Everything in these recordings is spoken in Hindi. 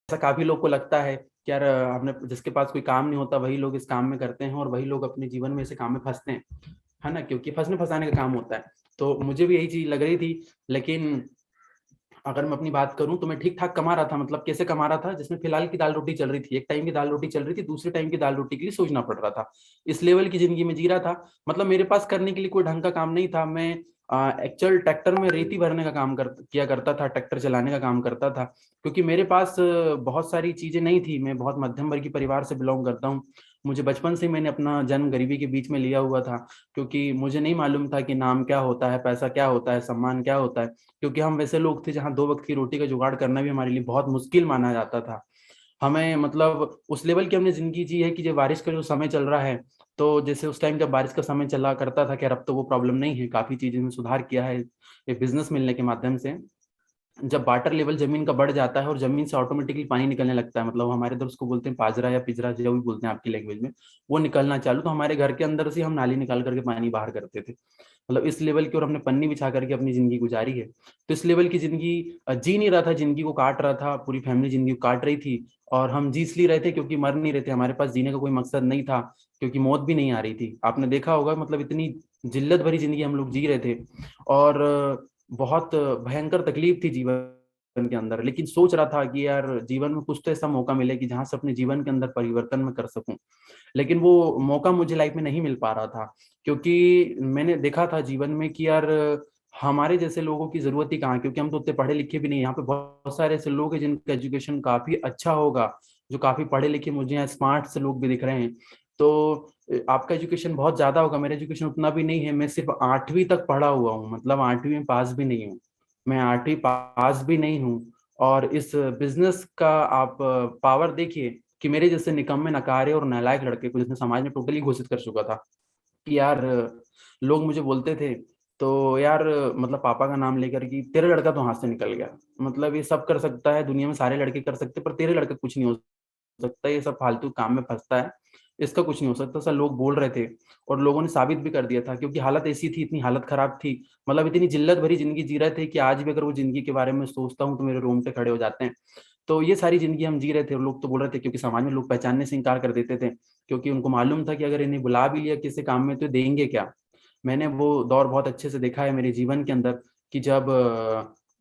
ऐसा काफी लोग को लगता है कि यार हमने जिसके पास कोई काम नहीं होता वही लोग इस काम में करते हैं और वही लोग अपने जीवन में ऐसे काम में फंसते हैं, है ना, क्योंकि फंसने फंसाने का काम होता है। तो मुझे भी यही चीज लग रही थी, लेकिन अगर मैं अपनी बात करूं तो मैं ठीक ठाक कमा रहा था। मतलब कैसे कमा रहा था, जिसमें फिलहाल की दाल रोटी चल रही थी, एक टाइम की दाल रोटी चल रही थी, दूसरे टाइम की दाल रोटी के लिए सोचना पड़ रहा था। इस लेवल की जिंदगी में जी रहा था। मतलब मेरे पास करने के लिए कोई ढंग का काम नहीं था। मैं एक्चुअल ट्रैक्टर में रेती भरने का काम किया करता था, ट्रैक्टर चलाने का काम करता था, क्योंकि मेरे पास बहुत सारी चीजें नहीं थी। मैं बहुत मध्यम वर्गीय परिवार से बिलोंग करता हूँ। मुझे बचपन से मैंने अपना जन्म गरीबी के बीच में लिया हुआ था, क्योंकि मुझे नहीं मालूम था कि नाम क्या होता है, पैसा क्या होता है, सम्मान क्या होता है। क्योंकि हम वैसे लोग थे जहाँ 2 वक्त की रोटी का जुगाड़ करना भी हमारे लिए बहुत मुश्किल माना जाता था। हमें मतलब उस लेवल की हमने जिंदगी जी है कि जब बारिश का जो समय चल रहा है, तो जैसे उस टाइम जब बारिश का समय चला करता था, खैर अब तो वो प्रॉब्लम नहीं है, काफी चीजें में सुधार किया है ये बिजनेस मिलने के माध्यम से। जब वाटर लेवल जमीन का बढ़ जाता है और जमीन से ऑटोमेटिकली पानी निकलने लगता है, मतलब हमारे इधर उसको बोलते हैं पाजरा या पिजरा, जो भी बोलते हैं आपकी लैंग्वेज में, वो निकलना चालू, तो हमारे घर के अंदर से हम नाली निकाल करके पानी बाहर करते थे। मतलब इस लेवल की, और हमने पन्नी बिछा करके अपनी जिंदगी गुजारी है। तो इस लेवल की जिंदगी जी नहीं रहा था, जिंदगी को काट रहा था, पूरी फैमिली जिंदगी को काट रही थी। और हम जी इसलिए रहे थे क्योंकि मर नहीं रहे थे, हमारे पास जीने का कोई मकसद नहीं था, क्योंकि मौत भी नहीं आ रही थी। आपने देखा होगा, मतलब इतनी जिल्लत भरी जिंदगी हम लोग जी रहे थे, और बहुत भयंकर तकलीफ थी जीवन के अंदर। लेकिन सोच रहा था कि यार जीवन में कुछ तो ऐसा मौका मिले कि जहां से अपने जीवन के अंदर परिवर्तन में कर सकूं। लेकिन वो मौका मुझे लाइफ में नहीं मिल पा रहा था, क्योंकि मैंने देखा था जीवन में कि यार हमारे जैसे लोगों की जरूरत ही कहाँ, क्योंकि हम तो उतने पढ़े लिखे भी नहीं। यहाँ पे बहुत सारे ऐसे लोग हैं जिनका एजुकेशन काफी अच्छा होगा, जो काफी पढ़े लिखे, मुझे यहाँ स्मार्ट से लोग भी दिख रहे हैं। तो आपका एजुकेशन बहुत ज्यादा होगा, मेरा एजुकेशन उतना भी नहीं है। मैं सिर्फ 8वीं तक पढ़ा हुआ हूँ, मतलब 8वीं में पास भी नहीं हूँ। मैं 8वीं पास भी नहीं हूँ। और इस बिजनेस का आप पावर देखिए, कि मेरे जैसे निकम्मे, नकारे और नालायक लड़के को जिसने समाज में टोटली घोषित कर चुका था कि यार, लोग मुझे बोलते थे तो यार, मतलब पापा का नाम लेकर कि तेरा लड़का तो हाथ से निकल गया। मतलब ये सब कर सकता है दुनिया में, सारे लड़के कर सकते, पर तेरे लड़के कुछ नहीं हो सकता, ये सब फालतू काम में फंसता है, इसका कुछ नहीं हो सकता, सब लोग बोल रहे थे। और लोगों ने साबित भी कर दिया था, क्योंकि हालत ऐसी थी, इतनी हालत खराब थी, मतलब इतनी जिल्लत भरी जिंदगी जी रहे थे कि आज भी अगर वो जिंदगी के बारे में सोचता हूँ तो मेरे रोंगटे खड़े हो जाते हैं। तो ये सारी जिंदगी हम जी रहे थे, और लोग तो बोल रहे थे, क्योंकि समाज में लोग पहचानने से इनकार कर देते थे, क्योंकि उनको मालूम था कि अगर इन्हें बुला भी लिया किसी काम में तो देंगे क्या। मैंने वो दौर बहुत अच्छे से देखा है मेरे जीवन के अंदर, कि जब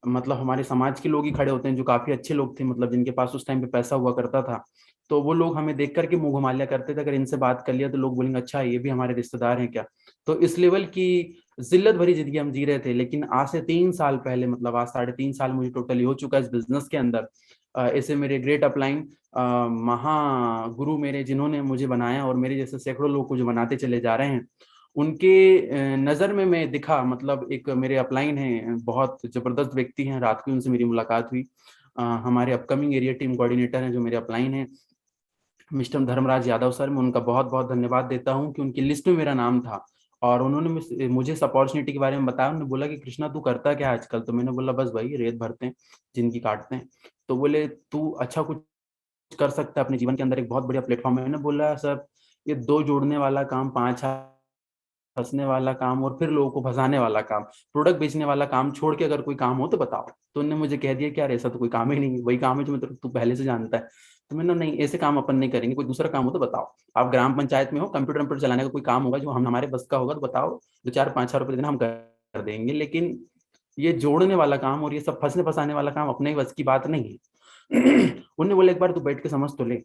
मतलब हमारे समाज के लोग ही खड़े होते हैं, जो काफी अच्छे लोग थे, मतलब जिनके पास उस टाइम पे पैसा हुआ करता था, तो वो लोग हमें देख करके मुंह घुमा लिया करते थे। अगर इनसे बात कर लिया तो लोग बोलेंगे अच्छा ये भी हमारे रिश्तेदार हैं क्या। तो इस लेवल की जिल्लत भरी जिंदगी हम जी रहे थे। लेकिन आज से 3 साल पहले, मतलब आज 3.5 साल मुझे टोटली हो चुका है इस बिजनेस के अंदर। ऐसे मेरे ग्रेट अपलाइन महागुरु मेरे, जिन्होंने मुझे बनाया और मेरे जैसे सैकड़ों लोग को जो बनाते चले जा रहे हैं, उनके नज़र में मैं दिखा। मतलब एक मेरे अपलाइन हैं, बहुत जबरदस्त व्यक्ति हैं, रात को उनसे मेरी मुलाकात हुई। हमारे अपकमिंग एरिया टीम कोऑर्डिनेटर हैं जो मेरे अपलाइन हैं, मिस्टर धर्मराज यादव सर। मैं उनका बहुत बहुत धन्यवाद देता हूं कि उनकी लिस्ट में मेरा नाम था, और उन्होंने मुझे इस अपॉर्चुनिटी के बारे में बताया। उन्होंने बोला कि कृष्णा तू करता क्या है आजकल। तो मैंने बोला बस भाई रेत भरते हैं, जिंदगी काटते हैं। तो बोले तू अच्छा कुछ कर सकता है अपने जीवन के अंदर, एक बहुत बढ़िया प्लेटफॉर्म है। मैंने बोला सर, ये दो जोड़ने वाला काम, पांच फंसने वाला काम, और फिर लोगों को फंसाने वाला काम, प्रोडक्ट बेचने वाला काम छोड़ के अगर कोई काम हो तो बताओ। तो उन्होंने मुझे कह दिया कि यार ऐसा तो कोई काम ही नहीं है, वही काम है जो मतलब तू पहले से जानता है। तो मैंने नहीं, ऐसे काम अपन नहीं करेंगे, कोई दूसरा काम हो तो बताओ। आप ग्राम पंचायत में हो, कंप्यूटर कंप्यूटर चलाने का कोई काम होगा जो हम हमारे बस का होगा तो बताओ, 2 4 5 6 रुपए देना, हम कर देंगे। लेकिन ये जोड़ने वाला काम और ये सब फंसने फंसाने वाला काम अपने बस की बात नहीं है। उन्होंने बोला एक बार तू बैठ के समझ तो ले।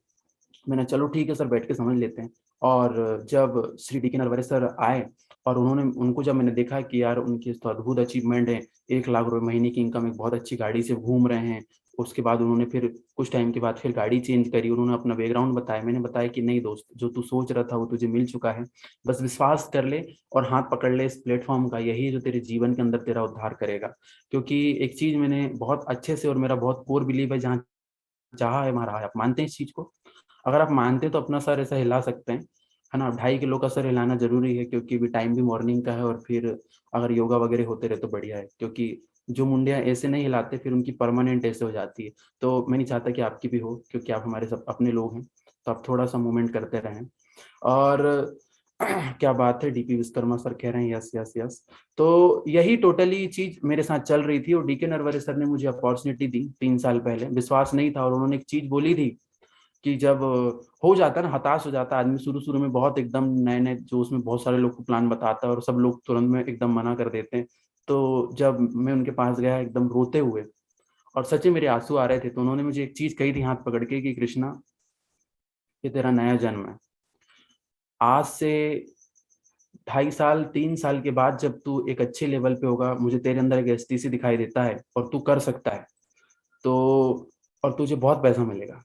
मैंने चलो ठीक है सर, बैठ के समझ लेते हैं। और जब श्री डी के नरवरे सर आए, और उन्होंने उनको जब मैंने देखा कि यार उनकी तो अद्भुत अचीवमेंट है, 1 लाख रुपए महीने की इनकम, एक बहुत अच्छी गाड़ी से घूम रहे हैं। उसके बाद उन्होंने फिर कुछ टाइम के बाद फिर गाड़ी चेंज करी, उन्होंने अपना बैकग्राउंड बताया। मैंने बताया कि नहीं दोस्त, जो तू सोच रहा था वो तुझे मिल चुका है, बस विश्वास कर ले और हाथ पकड़ ले इस प्लेटफॉर्म का, यही है जो तेरे जीवन के अंदर तेरा उद्धार करेगा। क्योंकि एक चीज मैंने बहुत अच्छे से, और मेरा बहुत कोर बिलीव है, जहाँ चाहा है वहां रहा है। आप मानते हैं इस चीज को? अगर आप मानते हैं तो अपना सर ऐसा हिला सकते हैं, है ना। 2.5 किलो का सर हिलाना जरूरी है, क्योंकि भी टाइम भी मॉर्निंग का है, और फिर अगर योगा वगैरह होते रहे तो बढ़िया है, क्योंकि जो मुंडिया ऐसे नहीं हिलाते फिर उनकी परमानेंट ऐसे हो जाती है। तो मैं नहीं चाहता कि आपकी भी हो, क्योंकि आप हमारे सब अपने लोग हैं, तो आप थोड़ा सा मूवमेंट करते रहें। और क्या बात है, डीपी विश्वकर्मा सर कह रहे हैं, यस यस यस। तो यही टोटली चीज मेरे साथ चल रही थी, और डीके नरवरे सर ने मुझे अपॉर्चुनिटी दी 3 साल पहले, विश्वास नहीं था, और उन्होंने एक चीज बोली थी कि जब हो जाता है ना, हताश हो जाता है आदमी शुरू शुरू में, बहुत एकदम नए नए जो उसमें बहुत सारे लोग को प्लान बताता है और सब लोग तुरंत में एकदम मना कर देते हैं। तो जब मैं उनके पास गया एकदम रोते हुए, और सच्चे मेरे आंसू आ रहे थे, तो उन्होंने मुझे एक चीज कही थी हाथ पकड़ के कि कृष्णा, ये तेरा नया जन्म है। आज से 2.5 साल 3 साल के बाद जब तू एक अच्छे लेवल पे होगा, मुझे तेरे अंदर एक एसटीसी दिखाई देता है और तू कर सकता है, तो और तुझे बहुत पैसा मिलेगा,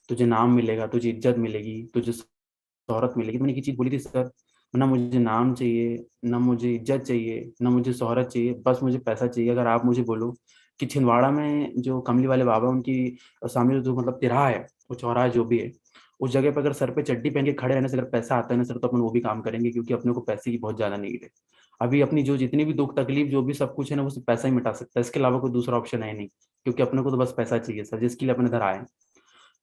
तुझे नाम मिलेगा, तुझे इज्जत मिलेगी, तुझे शोहरत मिलेगी। तो मैंने एक चीज बोली थी सर, ना मुझे नाम चाहिए, ना मुझे इज्जत चाहिए, ना मुझे शोहरत चाहिए, बस मुझे पैसा चाहिए। अगर आप मुझे बोलो कि छिंदवाड़ा में जो कमली वाले बाबा, उनकी सामने जो मतलब तिराहा है, वो चौराहा जो भी है, उस जगह पर अगर सर पे चड्डी पहन के खड़े रहने से अगर पैसा आता है ना सर, तो अपन वो भी काम करेंगे, क्योंकि अपने को पैसे की बहुत ज्यादा नीड है। अभी अपनी जो जितनी भी दुख तकलीफ जो भी सब कुछ है ना, वो सिर्फ पैसा ही मिटा सकता है, इसके अलावा कोई दूसरा ऑप्शन है नहीं, क्योंकि अपने को तो बस पैसा चाहिए सर, जिसके लिए अपने इधर आए हैं।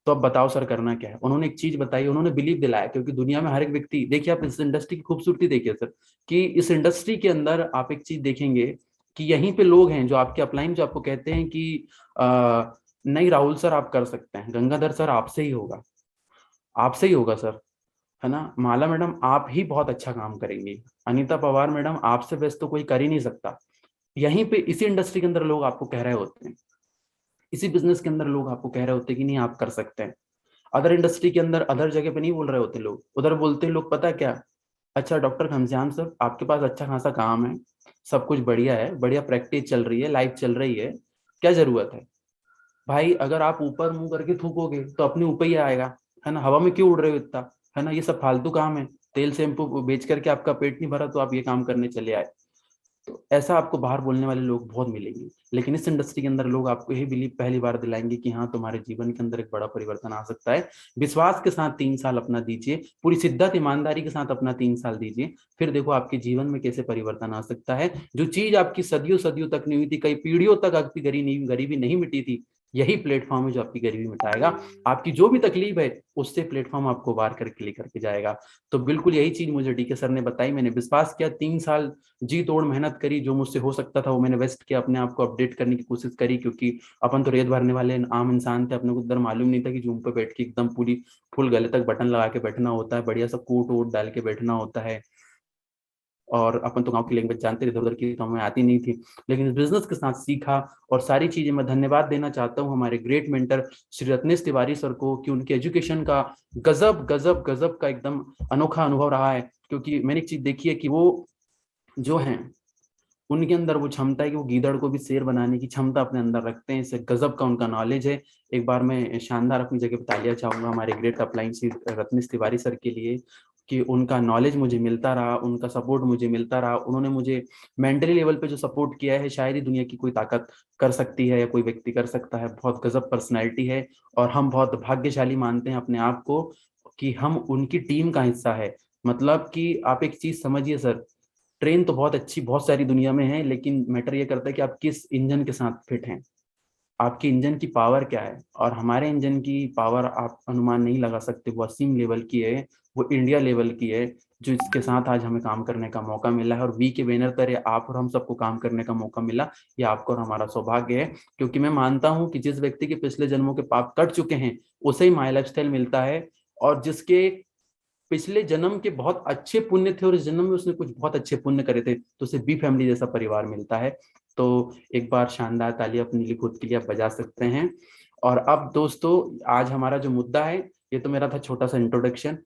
तो अब बताओ सर करना क्या है। उन्होंने एक चीज बताई, उन्होंने बिलीव दिलाया, क्योंकि दुनिया में हर एक व्यक्ति, देखिए आप इस इंडस्ट्री की खूबसूरती देखिए सर, कि इस इंडस्ट्री के अंदर आप एक चीज देखेंगे कि यहीं पे लोग हैं जो आपके अपलाइन, जो आपको कहते हैं कि आ, नहीं राहुल सर आप कर सकते हैं, गंगाधर सर आपसे ही होगा, आपसे ही होगा सर, है ना, माला मैडम आप ही बहुत अच्छा काम करेंगी, अनीता पवार मैडम आपसे बेस्ट तो कोई कर ही नहीं सकता। यहीं पे इसी इंडस्ट्री के अंदर लोग आपको कह रहे होते हैं, इसी बिजनेस के अंदर लोग आपको कह रहे होते हैं कि नहीं आप कर सकते हैं। अदर इंडस्ट्री के अंदर अदर जगह पे नहीं बोल रहे होते लोग, उधर बोलते हैं लोग, पता है क्या, अच्छा डॉक्टर घनश्याम सर आपके पास अच्छा खासा काम है, सब कुछ बढ़िया है, बढ़िया प्रैक्टिस चल रही है, लाइफ चल रही है, क्या जरूरत है। भाई अगर आप ऊपर मुंह करके थूकोगे तो अपने ऊपर ही आएगा, है ना, हवा में क्यों उड़ रहे हो इतना, है ना, ये सब फालतू काम है। तेल शैम्पू बेच करके आपका पेट नहीं भरा तो आप ये काम करने चले आए। तो ऐसा आपको बाहर बोलने वाले लोग बहुत मिलेंगे, लेकिन इस इंडस्ट्री के अंदर लोग आपको यही बिलीव पहली बार दिलाएंगे कि हाँ तुम्हारे जीवन के अंदर एक बड़ा परिवर्तन आ सकता है। विश्वास के साथ 3 साल अपना दीजिए, पूरी शिद्दत ईमानदारी के साथ अपना 3 साल दीजिए, फिर देखो आपके जीवन में कैसे परिवर्तन आ सकता है। जो चीज आपकी सदियों सदियों तक नहीं हुई थी, कई पीढ़ियों तक आपकी गरीबी नहीं मिटी थी, यही प्लेटफॉर्म है जो आपकी गरीबी मिटाएगा। आपकी जो भी तकलीफ है उससे प्लेटफॉर्म आपको बाहर करके लेकर के जाएगा। तो बिल्कुल यही चीज मुझे डीके सर ने बताई, मैंने विश्वास किया, 3 साल जी तोड़ मेहनत करी, जो मुझसे हो सकता था वो मैंने वेस्ट किया, अपने आप को अपडेट करने की कोशिश करी, क्योंकि अपन तो रेत भरने वाले आम इंसान थे, अपने को इधर मालूम नहीं था कि जूम पे बैठ के एकदम पूरी फुल गले तक बटन लगा के बैठना होता है, बढ़िया सा कोट वोट डाल के बैठना होता है। और अपन तो गांव की लैंग्वेज जानते थे, इधर उधर की तो हमें आती नहीं थी, लेकिन इस बिजनेस के साथ सीखा और सारी चीजें। मैं धन्यवाद देना चाहता हूँ हमारे great mentor Shri Ratnesh Tiwari sir को, कि उनके एजुकेशन का गजब गजब गजब का एकदम अनोखा अनुभव रहा है। क्योंकि मैंने एक चीज देखी है कि वो जो है, उनके अंदर वो क्षमता है कि वो गीदड़ को भी शेर बनाने की क्षमता अपने अंदर रखते हैं, इससे गजब का उनका नॉलेज है। एक बार मैं शानदार अपनी जगह पर तालियां चाहूंगा हमारे great upline Shri Ratnesh Tiwari sir के लिए, कि उनका नॉलेज मुझे मिलता रहा, उनका सपोर्ट मुझे मिलता रहा, उन्होंने मुझे मेंटली लेवल पे जो सपोर्ट किया है शायद ही दुनिया की कोई ताकत कर सकती है या कोई व्यक्ति कर सकता है। बहुत गजब पर्सनैलिटी है, और हम बहुत भाग्यशाली मानते हैं अपने आप को कि हम उनकी टीम का हिस्सा है। मतलब कि आप एक चीज समझिए सर, ट्रेन तो बहुत अच्छी बहुत सारी दुनिया में है, लेकिन मैटर ये करता है कि आप किस इंजन के साथ फिट हैं, आपके इंजन की पावर क्या है। और हमारे इंजन की पावर आप अनुमान नहीं लगा सकते, वो असीम लेवल की है, वो इंडिया लेवल की है, जो इसके साथ आज हमें काम करने का मौका मिला है, और वी के बैनर तरह आप और हम सबको काम करने का मौका मिला। ये आपको और हमारा सौभाग्य है, क्योंकि मैं मानता हूं कि जिस व्यक्ति के पिछले जन्मों के पाप कट चुके हैं उसे ही माई लाइफ स्टाइल मिलता है, और जिसके पिछले जन्म के बहुत अच्छे पुण्य थे और इस जन्म में उसने कुछ बहुत अच्छे पुण्य करे थे, तो उसे बी फैमिली जैसा परिवार मिलता है। तो एक बार शानदार ताली अपने लिए खुद के लिए आप बजा सकते हैं। और अब दोस्तों, आज हमारा जो मुद्दा है, ये तो मेरा था छोटा सा इंट्रोडक्शन,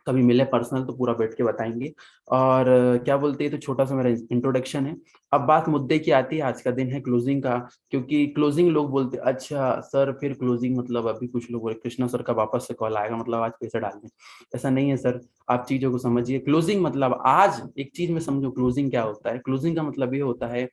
कभी मिले पर्सनल तो पूरा बैठ के बताएंगे। और क्या बोलते हैं, तो छोटा सा मेरा इंट्रोडक्शन है। अब बात मुद्दे की आती है, आज का दिन है क्लोजिंग का, क्योंकि क्लोजिंग लोग बोलते हैं अच्छा सर फिर क्लोजिंग मतलब, अभी कुछ लोग बोले कृष्णा सर का वापस से कॉल आएगा मतलब आज पैसे डाल दें। ऐसा नहीं है सर, आप चीजों को समझिए। क्लोजिंग मतलब आज एक चीज में समझो, क्लोजिंग क्या होता है। क्लोजिंग का मतलब ये होता है